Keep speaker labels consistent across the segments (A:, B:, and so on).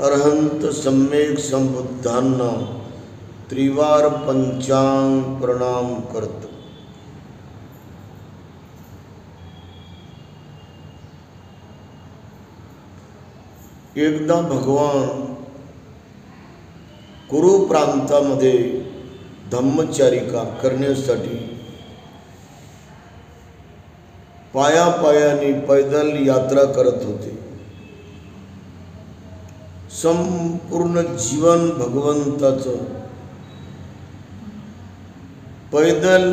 A: अरहंत सम्यक संबुद्धांना त्रिवार पंचांग प्रणाम करतो। एकदा भगवान कुरु प्रांतामध्ये धम्मचारिका करण्यासाठी पायापायाने पैदल यात्रा करत होते। संपूर्ण जीवन भगवंताचं पैदल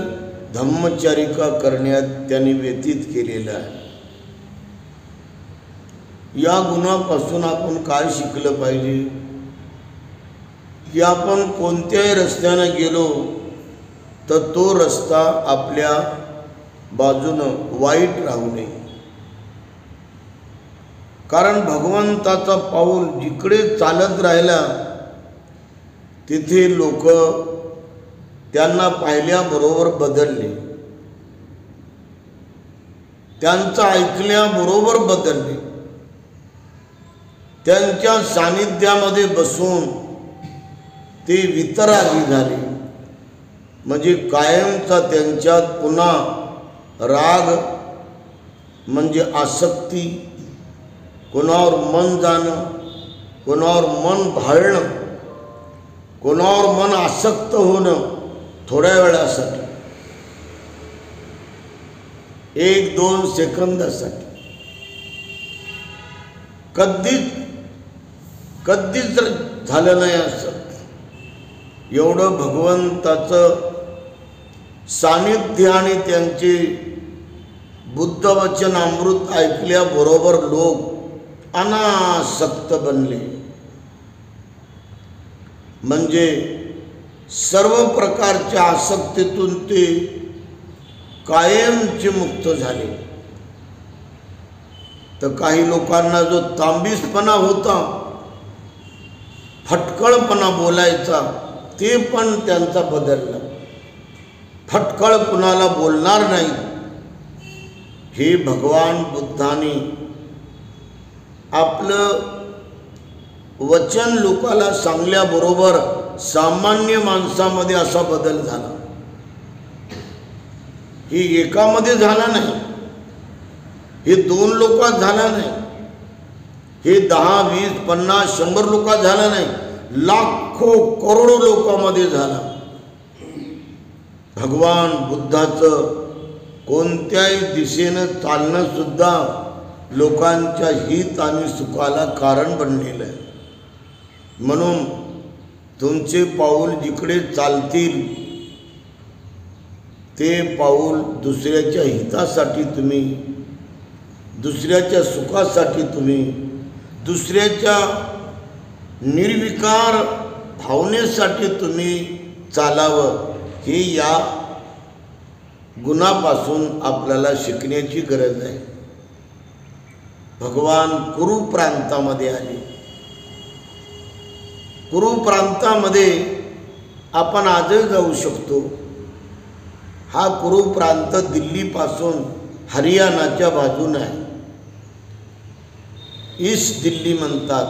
A: धम्मचारिका करण्यात त्यांनी व्यतीत केलेलं आहे। या गुणापासून आपण काय शिकलं पाहिजे की आपण कोणत्याही रस्त्याने गेलो तर तो रस्ता आपल्या बाजूनं वाईट राहू नये। कारण भगवंताचा पाऊल जिकडे चालत राहिला तिथे लोक त्यांना पाहिल्याबरोबर बदलले, त्यांचं ऐकल्याबरोबर बदलले, त्यांच्या सानिध्यामध्ये बसून ते वितरागी झाले। म्हणजे कायमचा त्यांच्यात पुन्हा राग म्हणजे आसक्ती, कोणावर मन जाणं, कोणावर मन भाळणं, कोणावर मन आसक्त होणं थोड्या वेळासाठी, 1-2 सेकंदासाठी, कधीच झालं नाही असं। एवढं भगवंताचं सानिध्य आणि त्यांचे बुद्धवचन अमृत ऐकल्याबरोबर लोक अनासक्त बनले। म्हणजे सर्व प्रकारच्या आसक्तीतून ते कायमचे मुक्त झाले। तर काही लोकांना जो तांबीसपणा होता, फटकळपणा बोलायचा, ते पण त्यांचा बदलला। फटकळ कुणाला बोलणार नाही हे भगवान बुद्धांनी आपलं वचन लोकाला सांगल्याबरोबर सामान्य माणसामध्ये असा बदल झाला। हे एकामध्ये झाला नाही, हे 2 लोकात झाला नाही, हे 10, 20, 50, 100 लोकात झाला नाही, लाखो करोडो लोकांमध्ये झाला। भगवान बुद्धाचं कोणत्याही दिशेनं चालणं सुद्धा लोकांच्या हित आणि सुखाला कारण बनलेलं आहे। म्हणून तुमचे पाऊल जिकडे चालतील ते पाऊल दुसऱ्याच्या हितासाठी तुम्ही, दुसऱ्याच्या सुखासाठी तुम्ही, दुसऱ्याच्या निर्विकार भावनेसाठी तुम्ही चालावं, हे या गुणापासून आपल्याला शिकण्याची गरज आहे। भगवान कुरु प्रांतामध्ये आले। कुरु प्रांतामध्ये आपण आजही जाऊ शकतो। हा कुरु प्रांत दिल्लीपासून हरियाणाच्या बाजूने आहे, ईस्ट दिल्ली म्हणतात।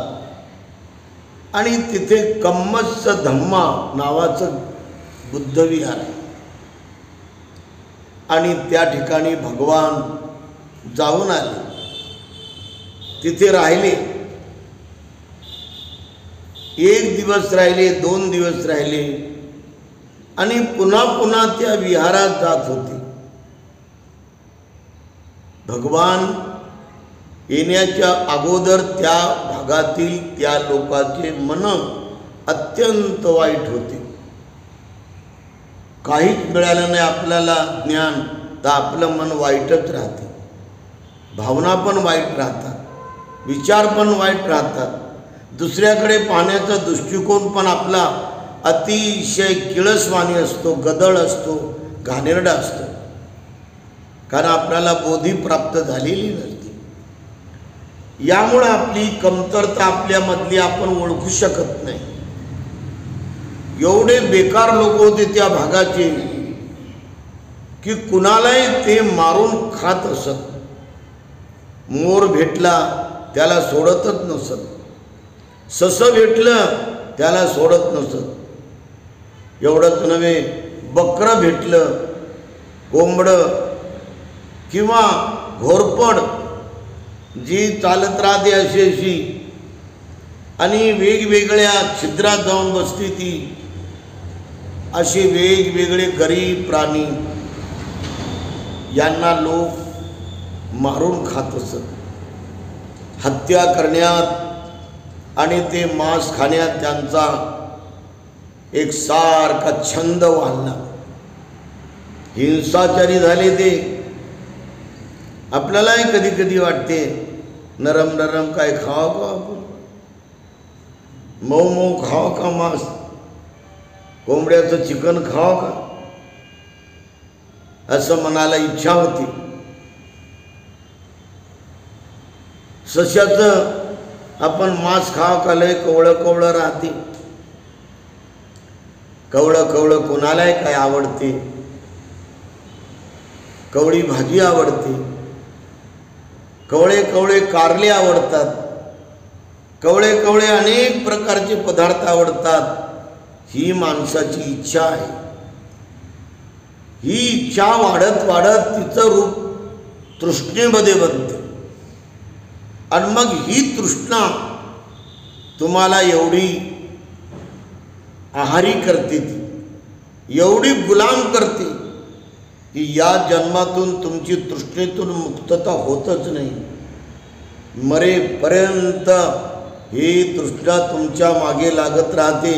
A: आणि तिथे कम्मच्च धम्मा नावाचं बुद्धविहार आहे आणि त्या ठिकाणी भगवान जाऊन आले, तिथे राहिले। 1 दिवस राहिले, 2 दिवस राहिले आणि पुन्हा त्या विहारात जात होते। भगवान येण्याच्या अगोदर त्या भागातील त्या लोकांचे मन अत्यंत वाईट होते। काहीच मिळालं नाही आपल्याला ज्ञान तर आपलं मन वाईटच राहते, भावना पण वाईट राहतात, विचार पण वाईट राहतात, दुसऱ्याकडे पाहण्याचा दृष्टिकोन पण आपला अतिशय किळसवाणी असतो, गदळ असतो, घाणेरडा असतो। कारण आपल्याला बोधी प्राप्त झालेली नसते। यामुळे आपली कमतरता आपल्यामधली आपण ओळखू शकत नाही। एवढे बेकार लोक होते त्या भागाचे की कुणालाही ते मारून खात असत। मोर भेटला त्याला सोडतच नसत, ससं भेटलं त्याला सोडत नसत. एवढंच नव्हे, बकरं भेटलं, कोंबडं किंवा घोरपड जी चालत राहते अशी आणि वेगवेगळ्या छिद्रात जाऊन बसते ती, असे वेगवेगळे गरीब प्राणी यांना लोक मारून खात असत. हत्या करण्यात आणि ते मांस खाण्यात त्यांचा एक सारखा छंद वाढला. हिंसाचारी झाले ते. आपल्यालाही कधी कधी वाटते नरम नरम काय खावं का, आपण मऊ मऊ खावं का, मांस कोंबड्याचं चिकन खावं का, असं मनाला इच्छा होती. सश्याचं आपण मांस खावं का, लय कवळं कवळं राहते. कवळं कवळं कोणालाही काय आवडते. कवळी भाजी आवडते, कवळे कवळे कारले आवडतात, कवळे कवळे अनेक प्रकारचे पदार्थ आवडतात. ही माणसाची इच्छा आहे. ही इच्छा वाढत वाढत तिचं रूप तृष्णेमध्ये बनते. आणि मग ही तृष्णा तुम्हाला एवढी आहारी करते, ती एवढी गुलाम करते की या जन्मातून तुमची तृष्णेतून मुक्तता होतच नाही. मरेपर्यंत ही तृष्णा तुमच्या मागे लागत राहते.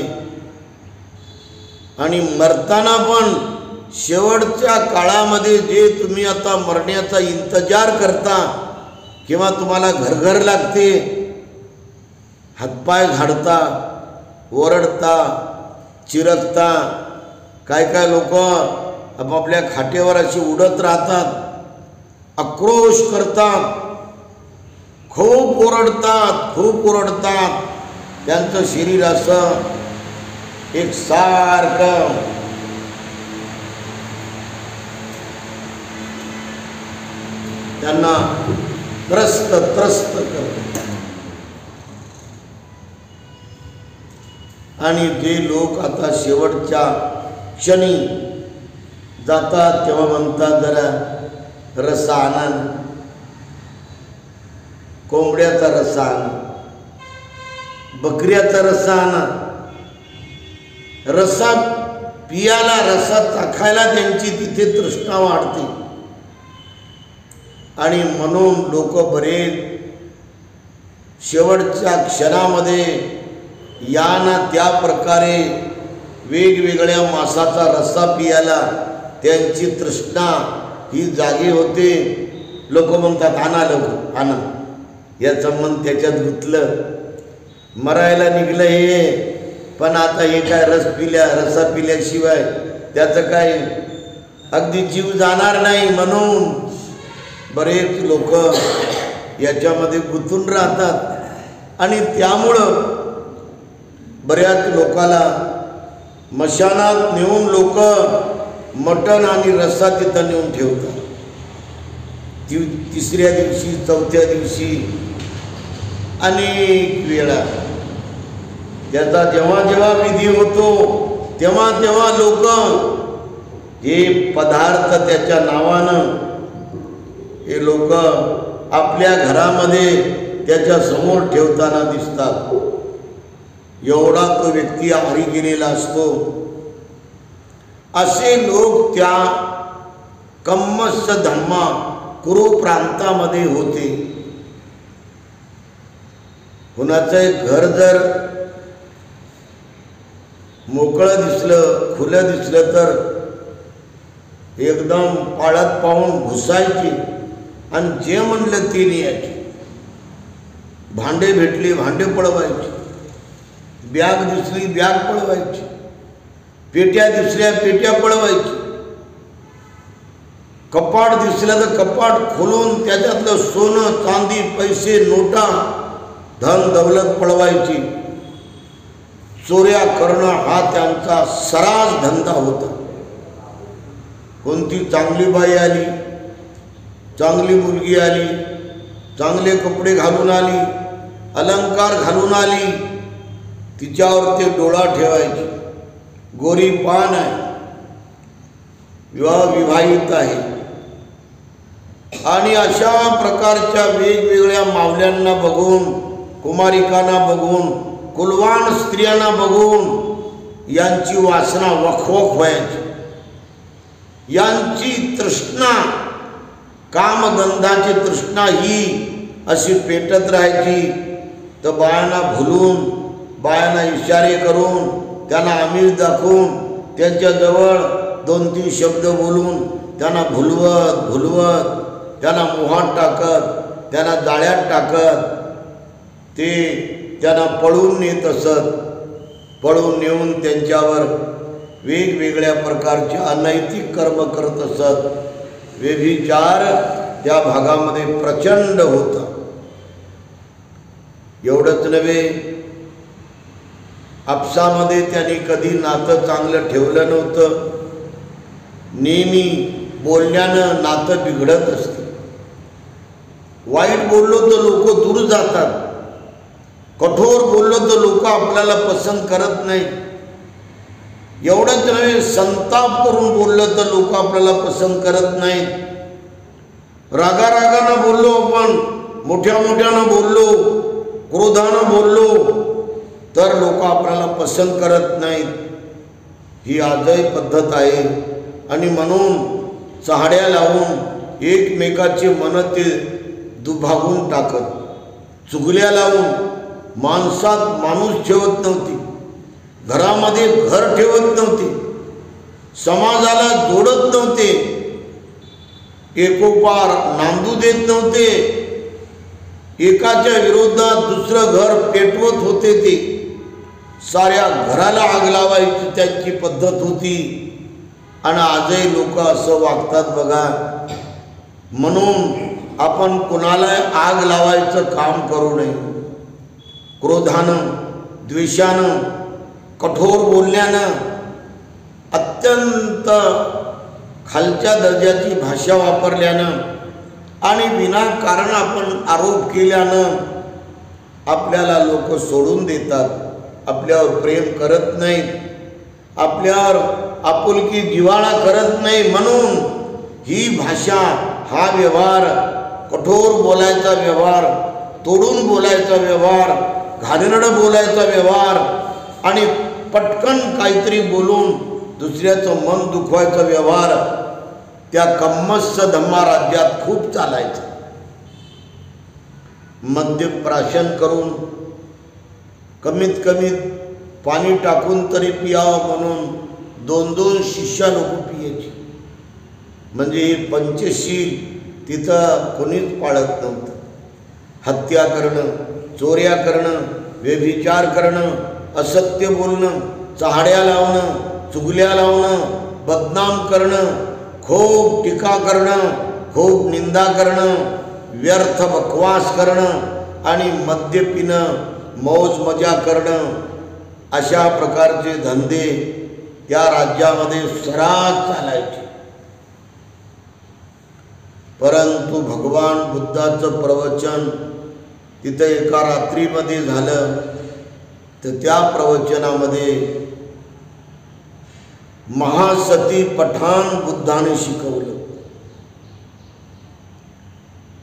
A: आणि मरताना पण शेवटच्या काळामध्ये जे तुम्ही आता मरण्याचा इंतजार करता किंवा तुम्हाला घरघर लागते, हातपाय झाडता, ओरडता, चिरकता, काय काय लोक आपापल्या खाटेवर अशी उडत राहतात, आक्रोश करतात, खूप ओरडतात, खूप ओरडतात. त्यांचं शरीर असं एक सारखं त्यांना त्रस्त करते. आणि जे लोक आता शेवटच्या क्षणी जातात तेव्हा म्हणतात, जरा रस्सा आणा, कोंबड्याचा रस्सा आणा, बकऱ्याचा रस्सा आणा. रस्सा पियाला, रस्सा चाखायला त्यांची तिथे तृष्णा वाढते. आणि म्हणून लोक बरेच शेवटच्या क्षणामध्ये या ना त्या प्रकारे वेगवेगळ्या मांसाचा रस्सा पियाला त्यांची तृष्णा ही जागी होते. लोक म्हणतात, आणा लोक आणा. याचं मन त्याच्यात गुंतलं, मरायला निघलं हे. पण आता हे काय रस्सा पिल्याशिवाय त्याचं काय अगदी जीव जाणार नाही. म्हणून बरेच लोक याच्यामध्ये गुंतून राहतात. आणि त्यामुळं बऱ्याच लोकाला मशानात नेऊन लोक मटण आणि रस्सा तिथं नेऊन ठेवतात. तिसऱ्या दिवशी, चौथ्या दिवशी अनेक वेळा त्याचा जेव्हा जेव्हा विधी होतो तेव्हा तेव्हा लोक हे पदार्थ त्याच्या नावानं हे लोक आपल्या घरामध्ये त्याच्या समोर ठेवताना दिसतात. एवढा तो व्यक्ती आहारी गेलेला असतो. असे लोक त्या कम्मस्स धम्मा कुरु प्रांतामध्ये होते. कुणाचं एक घर जर मोकळं दिसलं, खुलं दिसलं तर एकदम पाळत पाहून घुसायची आणि जे म्हणलं ते न्यायचे. भांडे भेटली भांडे पळवायची, बॅग दिसली बॅग पळवायची, पेट्या दिसल्या पेट्या पळवायची, कपाट दिसलं तर कपाट खोलून त्याच्यातलं सोनं चांदी पैसे नोटा धन दौलत पळवायची. चोऱ्या करणं हा त्यांचा सरास धंदा होता. कोणती चांगली बाई आली, चांगली मुलगी आली, चांगले कपडे घालून आली, अलंकार घालून आली तिच्यावर ते डोळा ठेवायचे. गोरी पान आहे, विवाहित आहे. आणि अशा प्रकारच्या वेगवेगळ्या मावल्यांना बघून, कुमारिकांना बघून, कुलवान स्त्रियांना बघून यांची वासना वखवख व्हायची. यांची तृष्णा, कामगंधाची तृष्णा ही अशी पेटत राहायची. तर बायांना भुलून, बायांना इशारे करून, त्यांना आमिष दाखवून, त्यांच्याजवळ 2-3 शब्द बोलून त्यांना भुलवत त्यांना मोहात टाकत, त्यांना जाळ्यात टाकत ते त्यांना पळून नेत असत. पळून नेऊन त्यांच्यावर वेगवेगळ्या प्रकारचे अनैतिक कर्म करत असत. व्यभिचार त्या भागामध्ये प्रचंड होता. एवढंच नव्हे, आपसामध्ये त्यांनी कधी नातं चांगलं ठेवलं नव्हतं. नेहमी बोलण्यानं नातं बिघडत असतं. वाईट बोललो तर लोक दूर जातात, कठोर बोललो तर लोक आपल्याला पसंत करत नाही. एवढंच नव्हे, संताप करून बोललं तर लोक आपल्याला पसंत करत नाहीत. रागारागानं बोललो आपण, मोठ्यानं बोललो, क्रोधानं बोललो तर लोक आपल्याला पसंत करत नाहीत. ही आजही पद्धत आहे. आणि म्हणून चहाड्या लावून एकमेकाची मन ते दुभागून टाकत, चुगल्या लावून माणसात माणूस ठेवत नव्हती, घरामध्ये घर ठेवत नव्हती, समाजाला जोडत नव्हते, एकोपार नांदू देत नव्हते, एकाच्या विरोधात दुसरं घर पेटवत होते. ते साऱ्या घराला आग लावायची त्यांची पद्धत होती. आणि आजही लोक असं वागतात बघा. म्हणून आपण कुणाला आग लावायचं काम करू नये. क्रोधानं, द्वेषानं, कठोर बोलण्यानं, अत्यंत खालच्या दर्जाची भाषा वापरल्यानं आणि विनाकारण आपण आरोप केल्यानं आपल्याला लोक सोडून देतात, आपल्यावर प्रेम करत नाहीत, आपल्यावर आपुलकी जिव्हाळा करत नाही. म्हणून ही भाषा, हा व्यवहार, कठोर बोलायचा व्यवहार, तोडून बोलायचा व्यवहार, घाणेरडं बोलायचा व्यवहार आणि पटकन काहीतरी बोलून दुसऱ्याचं मन दुखवायचा व्यवहार त्या कम्मस्स धम्मा राज्यात खूप चालायचा. मद्यप्राशन करून कमीत कमी पाणी टाकून तरी पियावं म्हणून 2-2 शिष्या लोक पियायची. म्हणजे पंचशील तिथं कोणीच पाळत नव्हतं. हत्या करणं, चोऱ्या करणं, व्यभिचार करणं, असत्य बोलणं, चहाड्या लावणं, चुगल्या लावणं, बदनाम करणं, खूप टीका करणं, खूप निंदा करणं, व्यर्थ बकवास करणं आणि मद्य पिणं, मौज मजा करणं, अशा प्रकारचे धंदे त्या राज्यामध्ये सर्रास चालायचे. परंतु भगवान बुद्धाचं प्रवचन तिथं एका रात्रीमध्ये झालं. तर त्या प्रवचनामध्ये महासती पठाण बुद्धाने शिकवलं.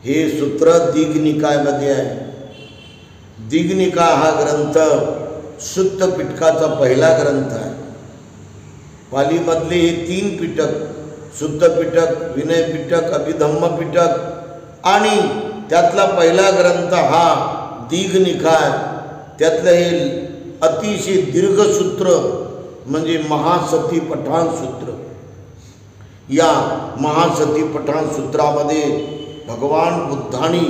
A: हे सूत्र दीघनिकायमध्ये आहे. दीघनिकाय हा ग्रंथ शुद्ध पिटकाचा पहिला ग्रंथ आहे. पालीमधले हे 3 पिटक, शुद्ध पिटक, विनय पिटक, अभिधम्म पिटक आणि त्यातला पहिला ग्रंथ हा दीघनिकाय. त्यातलं हे अतिशय दीर्घ सूत्र म्हणजे महासती पठाण सूत्र. या महासती पठाण सूत्रामध्ये भगवान बुद्धांनी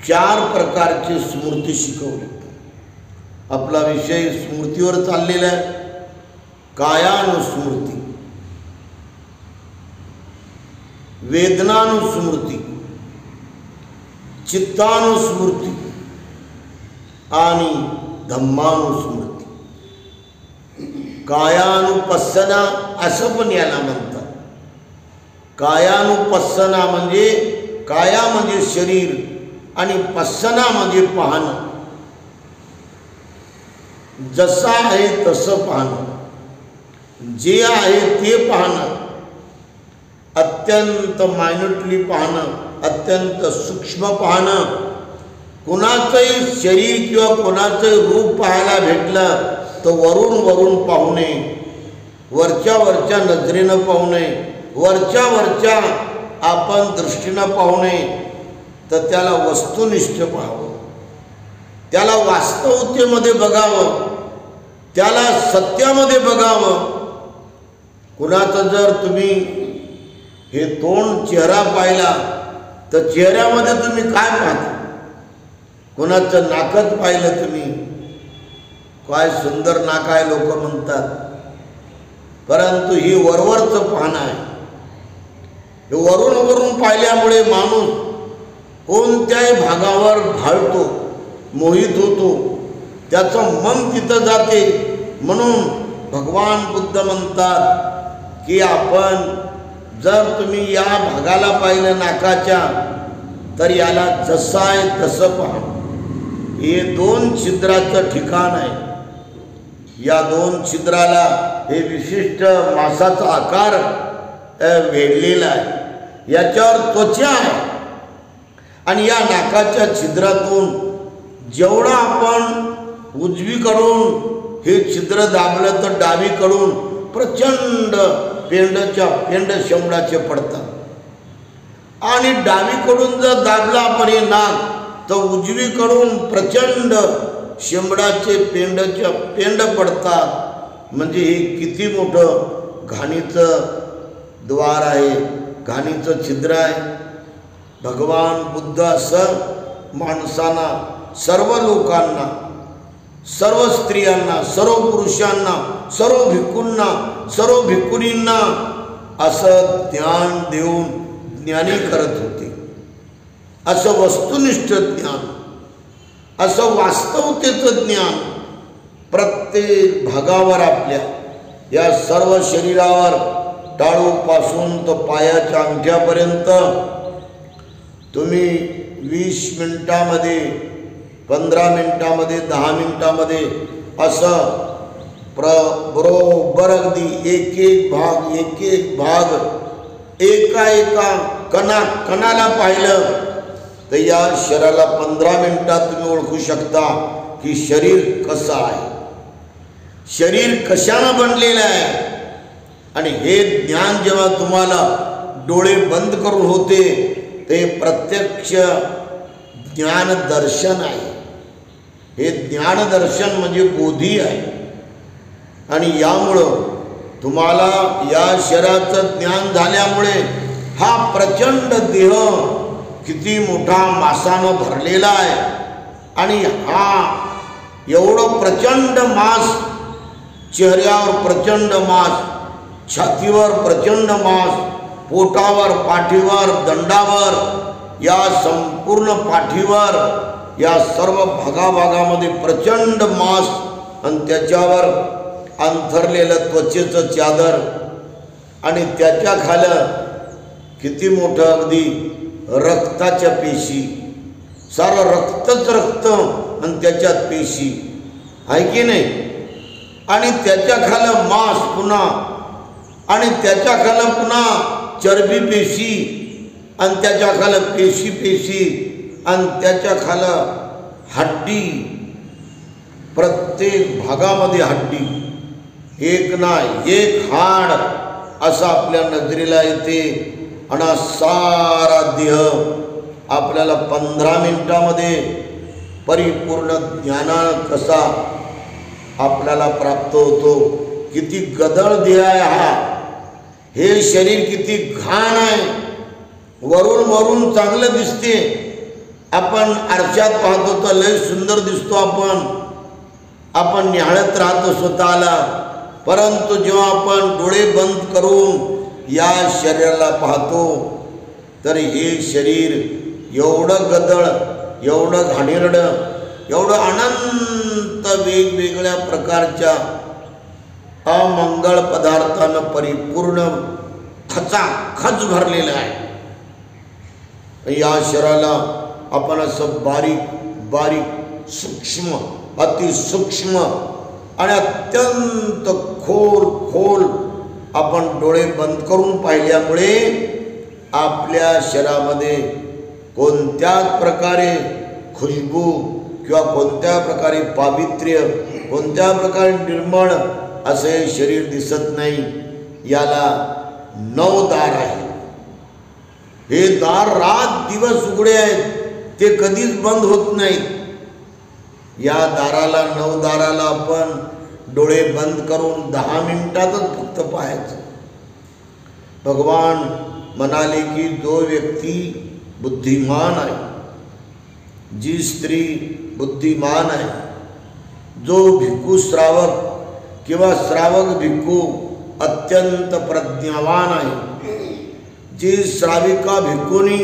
A: 4 प्रकारचे स्मृती शिकवले. आपला विषय स्मृतीवर चाललेला आहे. कायानुस्मृती, वेदनानुस्मृती, चित्तानुस्मृती आणि धम्मानुस्मृती. कायानुपස්සना असं पण याला म्हणतात. कायानुपස්සना म्हणजे काया म्हणजे शरीर आणि पස්සना म्हणजे पाहणं. जसा आहे तसं पाहणं, जे आहे ते पाहणं, अत्यंत मायन्युटली पाहणं, अत्यंत सूक्ष्म पाहणं. कोणाचंही शरीर किंवा कोणाचंही रूप पाहायला भेटलं तर वरून वरून पाहू नये, वरच्या वरच्या नजरेनं पाहू नये, वरच्या वरच्या आपण दृष्टीनं पाहू नये, तर त्याला वस्तुनिष्ठ पाहावं, त्याला वास्तवतेमध्ये बघावं, त्याला सत्यामध्ये बघावं. कुणाचं जर तुम्ही हे तोंड चेहरा पाहिला तर चेहऱ्यामध्ये तुम्ही काय पाहता? कोणाचं नाकच पाहिलं तुम्ही, काय सुंदर नाक आहे लोक म्हणतात, परंतु ही वरवरचं पाहणं आहे. हे वरून वरून पाहिल्यामुळे माणूस कोणत्याही भागावर भाळतो, मोहित होतो, त्याचं मन तिथं जाते. म्हणून भगवान बुद्ध म्हणतात की आपण जर तुम्ही या भागाला पाहिलं नाकाच्या, तर याला जसं आहे तसं पहा. हे 2 छिद्राचं ठिकाण आहे. या 2 छिद्राला हे विशिष्ट मासाचा आकार वेढलेला आहे, याच्यावर त्वचा आहे. आणि या नाकाच्या छिद्रातून जेवढा आपण उजवीकडून हे छिद्र दाबलं तर डावीकडून प्रचंड पेंड शेंबडाचे पडतात. आणि डावीकडून जर दाबलं आपण हे नाक तर उजवीकडून प्रचंड शेंबडाचे पेंड पडतात. म्हणजे हे किती मोठं घाणीचं द्वार आहे, घाणीचं छिद्र आहे. भगवान बुद्ध असं माणसांना, सर्व लोकांना, सर्व स्त्रियांना, सर्व पुरुषांना, सर्व भिक्खूंना, सर्व भिक्खुनींना असं ज्ञान देऊन ज्ञानी करत होते. असं वस्तुनिष्ठ ज्ञान, असं वास्तवतेचं ज्ञान प्रत्येक भागावर, आपल्या या सर्व शरीरावर, टाळूपासून तर पायाच्या अंगठ्यापर्यंत तुम्ही 20 मिनिटामध्ये, 15 मिनिटामध्ये, 10 मिनिटामध्ये असं बरोबर अगदी एक एक भाग एका कणाला पाहिलं तर या शरीराला 15 मिनिटात तुम्ही ओळखू शकता की शरीर कसं आहे, शरीर कशानं बनलेलं आहे. आणि हे ज्ञान जेव्हा तुम्हाला डोळे बंद करून होते ते प्रत्यक्ष ज्ञान दर्शन आहे. हे ज्ञानदर्शन म्हणजे बोधी आहे. आणि यामुळं तुम्हाला या शरीराचं ज्ञान झाल्यामुळे हा प्रचंड देह किती मोठा मांसानं भरलेला आहे. आणि हा एवढं प्रचंड मांस, चेहऱ्यावर प्रचंड मांस, छातीवर प्रचंड मांस, पोटावर, पाठीवर, दंडावर, या संपूर्ण पाठीवर, या सर्व भागाभागामध्ये प्रचंड मांस आणि त्याच्यावर अंथरलेलं त्वचेचं चादर. आणि त्याच्या खालं किती मोठं अगदी रक्ताच्या पेशी, सारं रक्तच रक्त आणि त्याच्यात पेशी आहे की नाही. आणि त्याच्या खालं मांस पुन्हा, आणि त्याच्या खालं पुन्हा चरबी पेशी, आणि त्याच्या खालं पेशी, आणि त्याच्या खालं हड्डी, प्रत्येक भागामध्ये हड्डी, एक ना एक हाड असं आपल्या नजरेला येते. आणि सारा देह आपल्याला 15 मिनिटामध्ये परिपूर्ण ज्ञानानं कसा आपल्याला प्राप्त होतो. किती गदळ देह आहे हा, हे शरीर किती घाण आहे. वरून वरून चांगलं दिसते, आपण आरशात पाहतो तर लय सुंदर दिसतो, आपण निहाळत राहतो स्वतःला. परंतु जेव्हा आपण डोळे बंद करून या शरीराला पाहतो तर हे शरीर एवढं गदळ, एवढं घाणेरडं, एवढं अनंत वेगवेगळ्या प्रकारच्या अमंगळ पदार्थानं परिपूर्ण खचाखच भरलेलं आहे. या शरीराला आपण असं बारीक बारीक सूक्ष्म, अतिसूक्ष्म आणि अत्यंत खोल आपण डोळे बंद करून पाहिल्यामुळे आपल्या शरीरामध्ये कोणत्याच प्रकारे खुशबू किंवा कोणत्या प्रकारे पावित्र्य, कोणत्या प्रकारे निर्मळ असे शरीर दिसत नाही. याला 9 दार आहे. हे दार रात दिवस उघडे आहेत, ते कधीच बंद होत नाहीत. या दाराला 9 दाराला आपण डोळे बंद करून 10 मिनिटातच फक्त पाहायचं. भगवान म्हणाले की जो व्यक्ती बुद्धिमान आहे, जी स्त्री बुद्धिमान आहे, जो भिक्खू श्रावक किंवा श्रावक भिक्खू अत्यंत प्रज्ञावान आहे, जी श्राविका भिक्खुनी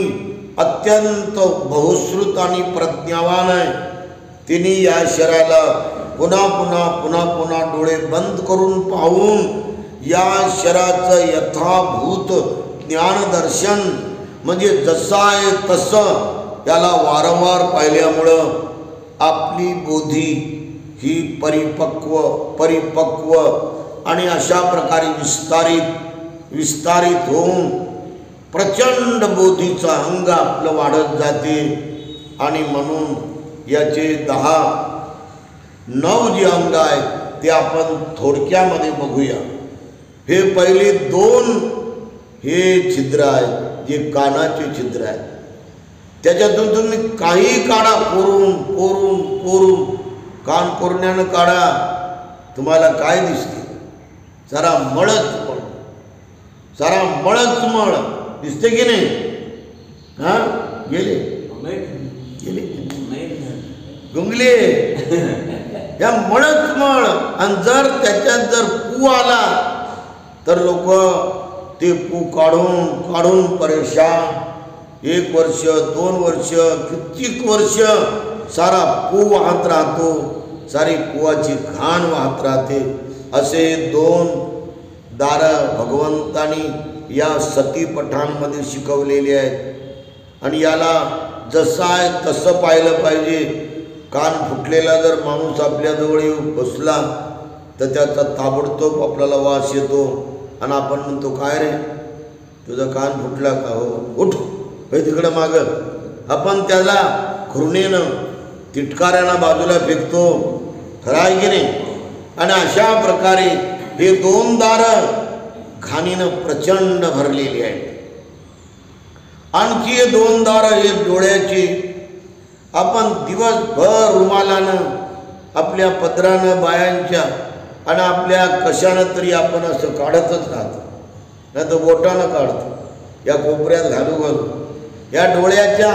A: अत्यंत बहुश्रुत आणि प्रज्ञावान आहे, तिने या शरीराला पुन्हा डोळे बंद करून पाहून या शरीराचं यथाभूत ज्ञानदर्शन म्हणजे जसं आहे तसं याला वारंवार पाहिल्यामुळं आपली बुद्धी ही परिपक्व आणि अशा प्रकारे विस्तारित होऊन प्रचंड बुद्धीचा अंग आपलं वाढत जाते. आणि म्हणून याचे 9 जे अंग आहेत ते आपण थोडक्यामध्ये बघूया. हे पहिले 2 हे छिद्र आहेत, जे कानाचे छिद्र आहेत. त्याच्यातून तुम्ही काही काढा, कोरून कान कोरण्यानं काढा, तुम्हाला काय दिसते? सारा मळ दिसते की नाही? हा, गेले गुंगले या मळ. आणि जर त्याच्यात जर पू आला तर लोक ते पू काढून परेशान. 1 वर्ष 2 वर्ष कित्येक वर्ष सारा पू वाहत राहतो, सारी पुवाची घाण वाहत राहते. असे 2 दार भगवंतानी या सतीपठांमध्ये शिकवलेले आहेत. आणि याला जसं आहे तसं पाहिलं पाहिजे. कान फुटलेला जर माणूस आपल्याजवळ येऊन बसला तर त्याचा ताबडतोब आपल्याला वास येतो आणि आपण म्हणतो, काय रे तुझा कान फुटला का? हो, उठ हे तिकडं मागं. आपण त्याला घृणेनं तिटकाऱ्यानं बाजूला फेकतो. खरं आहे की नाही? आणि अशा प्रकारे हे 2 दारं घाणीनं प्रचंड भरलेली आहेत. आणखी हे 2 दारं हे डोळ्याची आपण दिवसभर रुमालानं, आपल्या पदरानं, बायांच्या आणि आपल्या कशानं तरी आपण असं काढतच राहतो, नाही तर बोटानं काढतो. या कोपऱ्यात घालू या डोळ्याच्या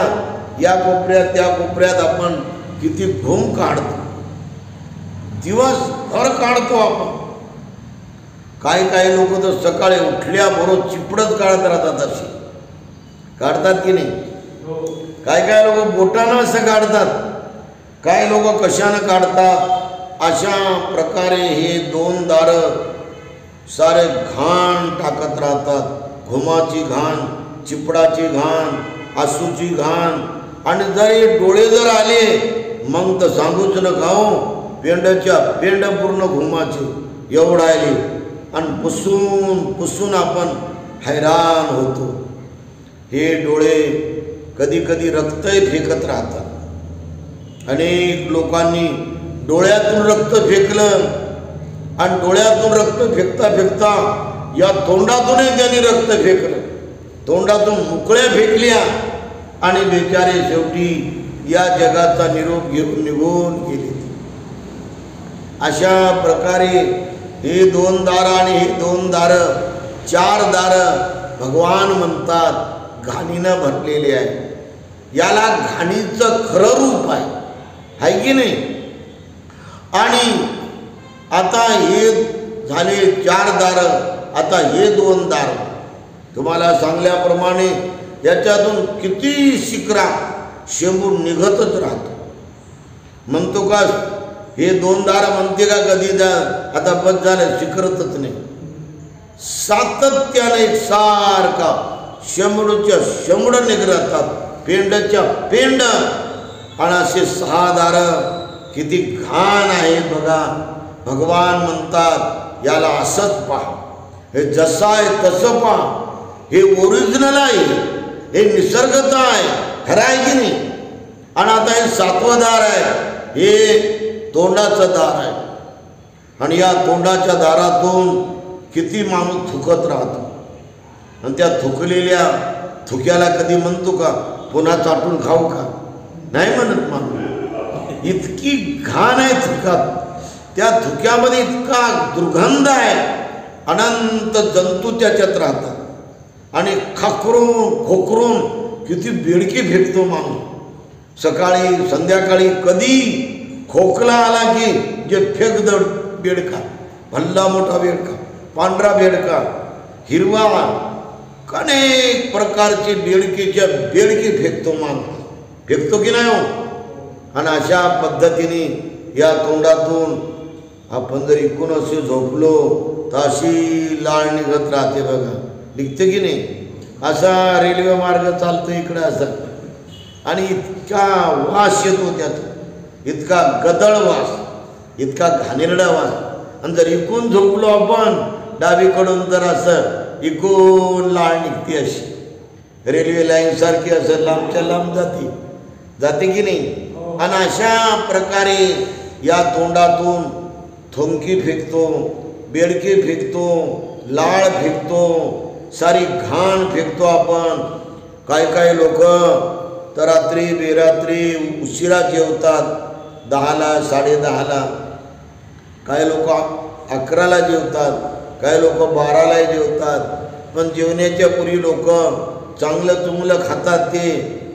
A: या कोपऱ्यात त्या कोपऱ्यात आपण किती घुम काढतो, दिवसभर काढतो आपण. काही लोक तर सकाळी उठल्याबरोबर चिपडत काढत राहतात. अशी काढतात की नाही? काय लोक बोटानं असं काढतात, काय लोक कशानं काढतात. अशा प्रकारे हे 2 दारं सारे घाण टाकत राहतात. घुमाची घाण, चिपडाची घाण, आसूची घाण. आणि जर हे डोळे जर आले मग तर सांगूच नका हो, पेंड पूर्ण घुमाचे एवढं आले. आणि पुसून आपण हैराण होतो. हे डोळे कधी रक्तही फेकत राहतात. अनेक लोकांनी डोळ्यातून रक्त फेकलं आणि डोळ्यातून रक्त फेकता या तोंडातूनही त्यांनी रक्त फेकलं. तोंडातून मुकळ्या फेकल्या आणि बेचारे शेवटी या जगाचा निरोप घेऊन निघून गेले. अशा प्रकारे हे 2 दारं आणि हे 2 दारं 4 दारं भगवान म्हणतात घाणीनं भरलेले आहे. याला घाणीचं खरं रूप आहे की नाही? आणि आता हे झाले 4 दारं. आता हे 2 दारं तुम्हाला सांगल्याप्रमाणे याच्यातून किती शिकरा शेंबून निघतच राहतो. म्हणतो का हे 2 दारं म्हणते का कधी आता बस झालं, शिकरतच नाही. सातत्याने एकसारखा शेंबड निघत राहतात, पेंडच्या पेंड. आणि असे 6 दारं किती घाण आहे बघा. भगवान म्हणतात याला असंच पहा, हे जसं आहे तसं पहा, हे ओरिजिनल आहे, हे निसर्गता आहे, खरं आहे की नाही. आणि आता हे 7वं दार आहे, हे तोंडाचं दार आहे. आणि या तोंडाच्या दारातून किती माणूस थुकत राहतो. आणि त्या थुकलेल्या थुक्याला कधी म्हणतो का पुन्हा चाटून खाऊ का? नाही म्हणत माणूस. इतकी घाण आहे थुकात, त्या थुक्यामध्ये इतका दुर्गंध आहे, अनंत जंतू त्याच्यात राहतात. आणि खाकरून खोकरून किती बेडकी फेकतो माणूस. सकाळी संध्याकाळी कधी खोकला आला की जे फेकदड बेडका, भल्ला मोठा बेडका, पांढरा बेडका, हिरवा, अनेक प्रकारचे बेडकीच्या बेडकी फेकतो माणूस. फेकतो की नाही हो? आणि अशा पद्धतीने या तोंडातून आपण जर इकून असे झोपलो तर अशी लाळ निघत राहते बघा. निघते की नाही? असा रेल्वे मार्ग चालतो इकडं असा, आणि इतका वास येतो त्यात, इतका गदळ वास, इतका घाणेरडा वास. आणि जर इकून झोपलो आपण डावीकडून तर असं इकून लाळ निघते, अशी रेल्वे लाईन सारखी असं लांबच्या लांब जाते की नाही. आणि अशा प्रकारे या तोंडातून थुंकी फेकतो, बेडके फेकतो, लाळ फेकतो, सारी घाण फेकतो आपण. काय लोक तर रात्री बेरात्री उशिरा जेवतात, 10ला 10:30ला. काही लोक 11ला जेवतात, काही लोक 12ला जेवतात. पण जेवण्याच्या पूर्वी लोक चांगलं चुंगलं खातात ते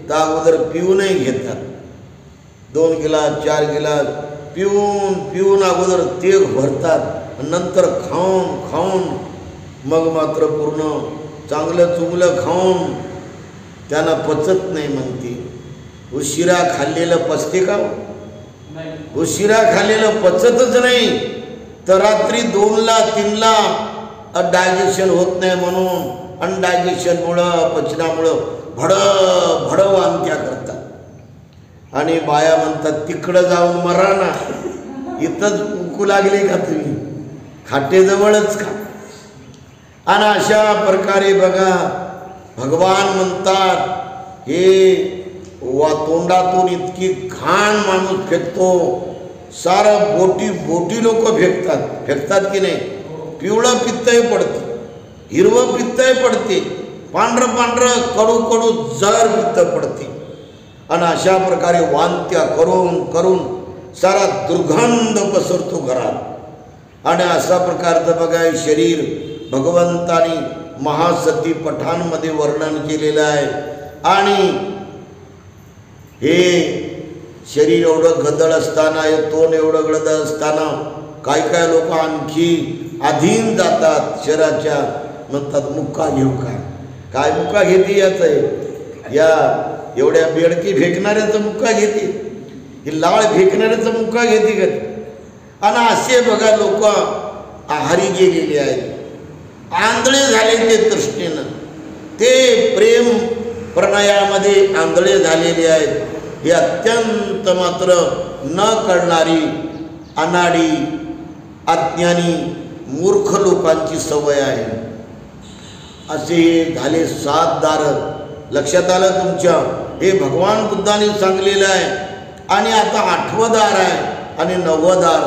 A: तर अगोदर पिऊनही घेतात. 2 गिलास 4 गिलास पिऊन अगोदर ते भरतात. नंतर खाऊन मग मात्र पूर्ण चांगलं चुंगलं खाऊन त्यांना पचत नाही म्हणते. उशिरा खाल्लेलं पचते का? उशिरा खाल्लेलं पचतच नाही. तर रात्री 2ला 3ला डायजेशन होत नाही म्हणून अनडायजेशनमुळं पचनामुळं भड वांत्या करतात. आणि बाया म्हणतात तिकडं जाऊन मरा ना, इथंच उकू लागले का तुम्ही, खाटेजवळच का. आणि अशा प्रकारे बघा भगवान म्हणतात हे तोंडातून इतकी घाण माणूस फेकतो. सारं बोटी लोक फेकतात की नाही. पिवळं पित्तही पडते, हिरवं पित्तही पडते, पांढरं कडू जर पित्त पडते. आणि अशा प्रकारे वांत्या करून सारा दुर्गंध पसरतो घरात. आणि अशा प्रकारचं बघा शरीर भगवंतानी महासती पठाणमध्ये वर्णन केलेलं आहे. आणि हे शरीर एवढं गदळ असताना, हे तोंड एवढं गदळ असताना काय लोक आणखी अधीन जातात शरीराच्या. म्हणतात मुक्का घेऊ काय मुक्का घेते याच आहे, या एवढ्या बेडकी फेकणाऱ्याचं मुक्का घेते, ही लाळ फेकणाऱ्याचं मुक्का घेते का? आणि असे बघा लोक आहारी गेलेले आहेत, आंधळे झाले ते तृष्णेनं, ते प्रेम प्रणयामध्ये आंधळे झालेले आहेत. हे अत्यंत मात्र न कळणारी अनाडी अज्ञानी मूर्ख लोकांची सवय आहे. असे झाले 7 दार. लक्षात आलं तुमच्या? हे भगवान बुद्धाने सांगलेलं आहे. आणि आता 8वं दार आहे आणि 9वं दार.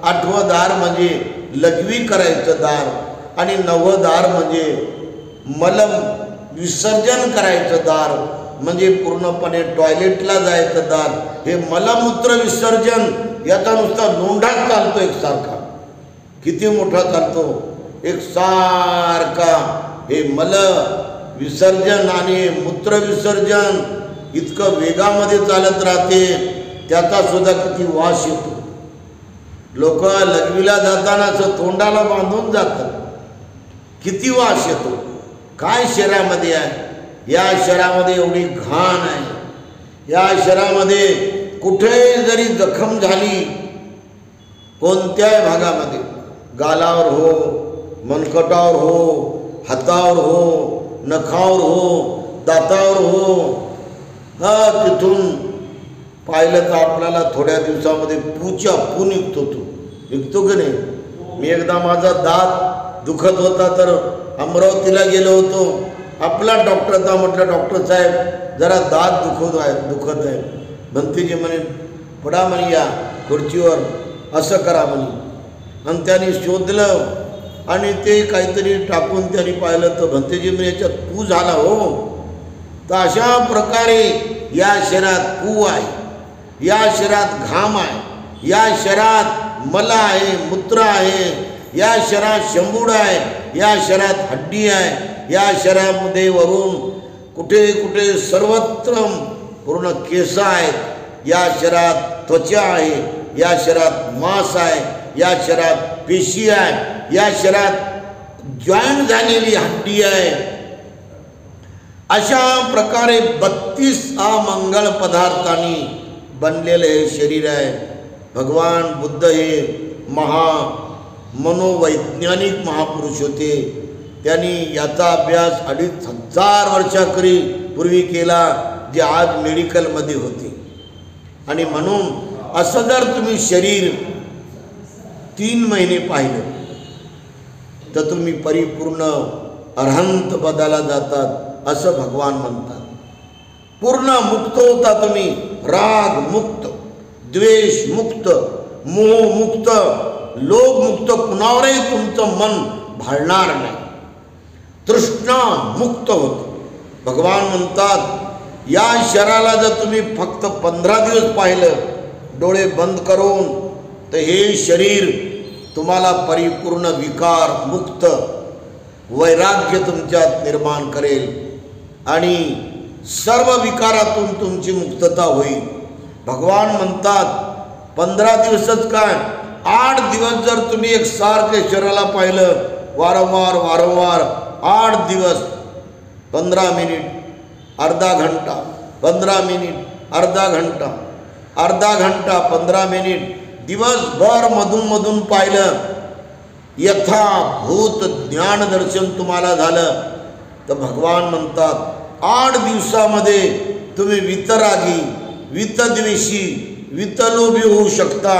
A: 8वं दार म्हणजे लघवी करायचं दार, आणि 9वं दार म्हणजे मलम विसर्जन करायचं दार, म्हणजे पूर्णपणे टॉयलेटला जायचं दार. हे मलमूत्र विसर्जन याचा नुसता लोंढाच चालतो एकसारखा. किती मोठा चालतो एकसारखा. हे मल विसर्जन आणि मूत्र विसर्जन इतकं वेगामध्ये चालत राहते, त्याचा सुद्धा किती वास येतो. लोक लघवीला जाताना असं तोंडाला बांधून जातात, किती वास येतो. काय शरीरामध्ये आहे? या शरीरामध्ये एवढी घाण आहे. या शरीरामध्ये कुठेही जरी जखम झाली, कोणत्याही भागामध्ये, गालावर हो, मनकटावर हो, हातावर हो, नखावर हो, दातावर हो, तिथून पाहिलं तर आपल्याला थोड्या दिवसामध्ये पूचा पू निघतो. तो निघतो की नाही? मी एकदा माझा दात दुखत होता तर अमरावतीला गेलो होतो. आपला डॉक्टरचा म्हटलं, डॉक्टर साहेब जरा दात दुखत आहे. भंतेजी म्हणे पडा म्हणे या खुर्चीवर, असं करा म्हणे. आणि त्यांनी शोधलं आणि ते काहीतरी टाकून त्यांनी पाहिलं तर भंतेजी म्हणे याच्यात पू झाला हो. तर अशा प्रकारे या शरीरात पू आहे, या शरीरात घाम आहे, या शरीरात मल आहे, मूत्र आहे, या शरीरात शंभूड आहे, या शरीरात हड्डी आहे, या शरीरामध्ये वरून कुठे कुठे सर्वत्र पूर्ण केस आहेत, या शरीरात त्वचा आहे, या शरीरात मांस आहे, या शरीरात पेशी आहे, या शरीरात जॉईंट झालेली हड्डी आहे. अशा प्रकारे 32 अमंगळ पदार्थांनी बनलेले हे शरीर आहे. भगवान बुद्ध हे मनोवैज्ञानिक महापुरुष होते. त्यांनी याचा अभ्यास 2500 वर्षापूर्वी केला, जे आज मेडिकलमध्ये होते. आणि म्हणून असं जर तुम्ही शरीर 3 महिने पाहिलं तर तुम्ही परिपूर्ण अरहंत पदाला जातात असं भगवान म्हणतात. पूर्ण मुक्त होता तुम्ही, राग मुक्त, द्वेष मुक्त, मोह मुक्त, लोभ मुक्त, कुणावरही तुमचं मन भाळणार नाही, तृष्णा मुक्त होतं. भगवान म्हणतात या शरीराला जर तुम्ही फक्त 15 दिवस पाहिलं डोळे बंद करून तर हे शरीर तुम्हाला परिपूर्ण विकार मुक्त वैराग्य तुमच्यात निर्माण करेल आणि सर्व विकारातून तुमची मुक्तता होईल. भगवान म्हणतात 15 दिवसच काय, 8 दिवस जर तुम्ही एकसारखे शरीराला पाहिलं वारंवार 8 दिवस, 15 मिनिट, अर्धा घंटा, 15 मिनिट, अर्धा घंटा, अर्धा घंटा, 15 मिनिट, दिवसभर मधून पाहिलं, यथाभूत ज्ञान दर्शन तुम्हाला झालं तर भगवान म्हणतात 8 दिवसामध्ये तुम्ही वितरागी, वितद्वेषी, वितलोभी होऊ शकता.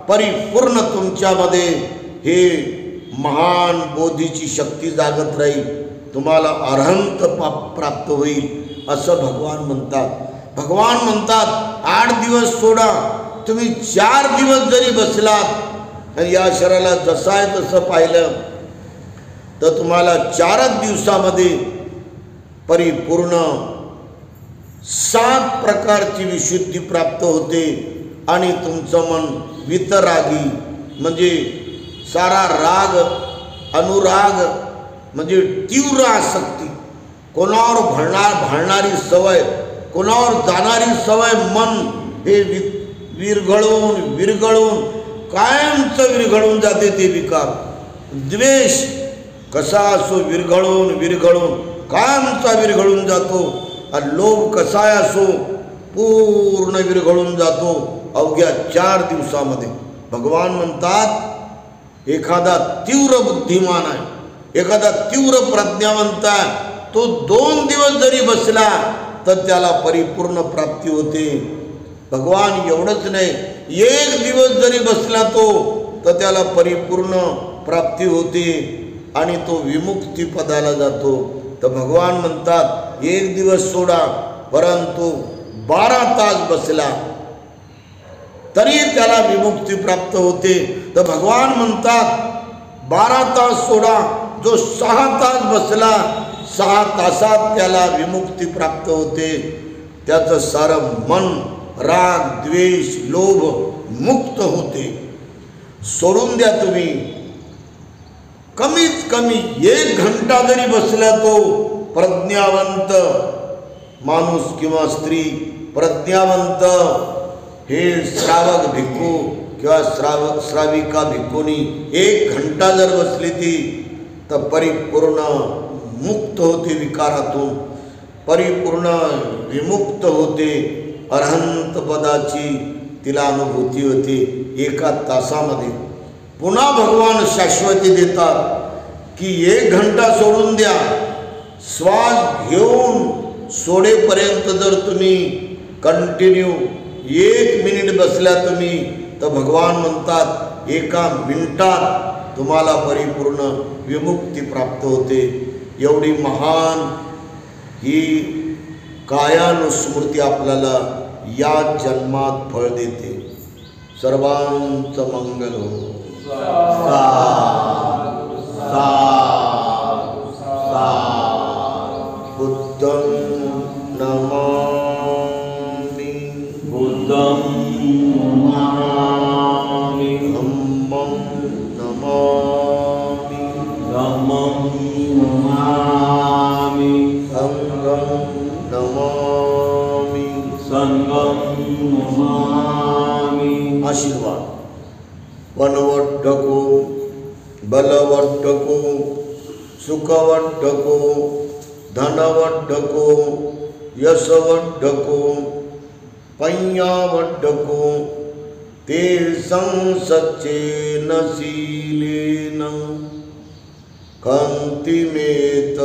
A: परिपूर्ण तुमच्यामध्ये हे महान बोधीची शक्ती जागत राहील, तुम्हाला अरहंत प्राप्त होईल असं भगवान म्हणतात. भगवान म्हणतात 8 दिवस सोडा, तुम्ही 4 दिवस जरी बसलात आणि या शरीराला जसं आहे तसं पाहिलं तर तुम्हाला 4 दिवसामध्ये परिपूर्ण 7 प्रकारची विशुद्धी प्राप्त होते आणि तुमचं मन वितरागी म्हणजे सारा राग, अनुराग म्हणजे तीव्र आसक्ती, कोणावर भाळणारी सवय, कोणावर जाणारी सवय, मन हे विरघळून कायमचं विरघळून जाते ते विकार. द्वेष कसा असो विरघळून कायमचा विरघळून जातो. आणि लोभ कसाय असो पूर्ण विरघळून जातो अवघ्या 4 दिवसामध्ये. भगवान म्हणतात एखादा तीव्र बुद्धिमान आहे, एखादा तीव्र प्रज्ञावंत आहे, तो 2 दिवस जरी बसला तर त्याला परिपूर्ण प्राप्ती होते. भगवान एवढंच नाही, 1 दिवस जरी बसला तो तर त्याला परिपूर्ण प्राप्ती होते आणि तो विमुक्ती पदाला जातो. तर भगवान म्हणतात 1 दिवस सोडा, परंतु 12 तास बसला तरी त्याला विमुक्ती प्राप्त होते. तर भगवान म्हणतात 12 तास सोडा, जो 6 तास बसला 6 तासात त्याला विमुक्ती प्राप्त होते. त्याचं सारं मन राग, द्वेष, लोभ मुक्त होते. सोडून द्या तुम्ही, कमीत कमी 1 घंटा जरी बसला तो प्रज्ञावंत माणूस किंवा स्त्री, प्रज्ञावंत हे श्रावक भिक्खू किंवा श्राविका भिक्खूनी 1 घंटा जर बसली ती तर परिपूर्ण मुक्त होते विकारातून, परिपूर्ण विमुक्त होते. अरहंत पदाची तिला अनुभूती होते 1 तासामध्ये. पुन्हा भगवान शाश्वती देतात की 1 घंटा सोडून द्या, श्वास घेऊन सोडेपर्यंत जर तुम्ही कंटिन्यू 1 मिनिट बसल्या तुम्ही तर भगवान म्हणतात एका मिनिटात तुम्हाला परिपूर्ण विमुक्ती प्राप्त होते. एवढी महान ही कायानुस्मृती आपल्याला या जन्मात फळ देते. सर्वांचं मंगल हो. बुद्धं नमामि
B: बुद्धं नमामि
A: धम्मं नमामि
B: धम्मं नमामि
A: संघं नमामि
B: संघं नमामि.
A: आशीर्वाद. वनवड्ढको बलवड्ढको सुखवड्ढको धनवड्ढको यशवड्ढको पय्यावड्ढको ते संसच्चेन शीलेन कान्तिमेत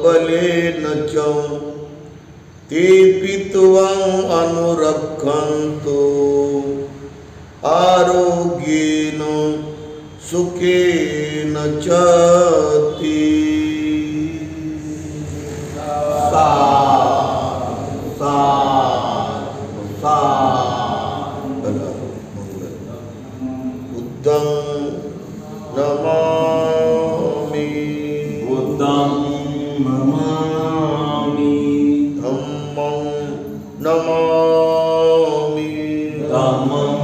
A: बलेन च ते पित्वं अनुरक्षन्तु आरोग्येन सुखेन च ते. बुद्धं नमामि
B: बुद्धं नमामि
A: धम्मं नमामि
B: धम्मं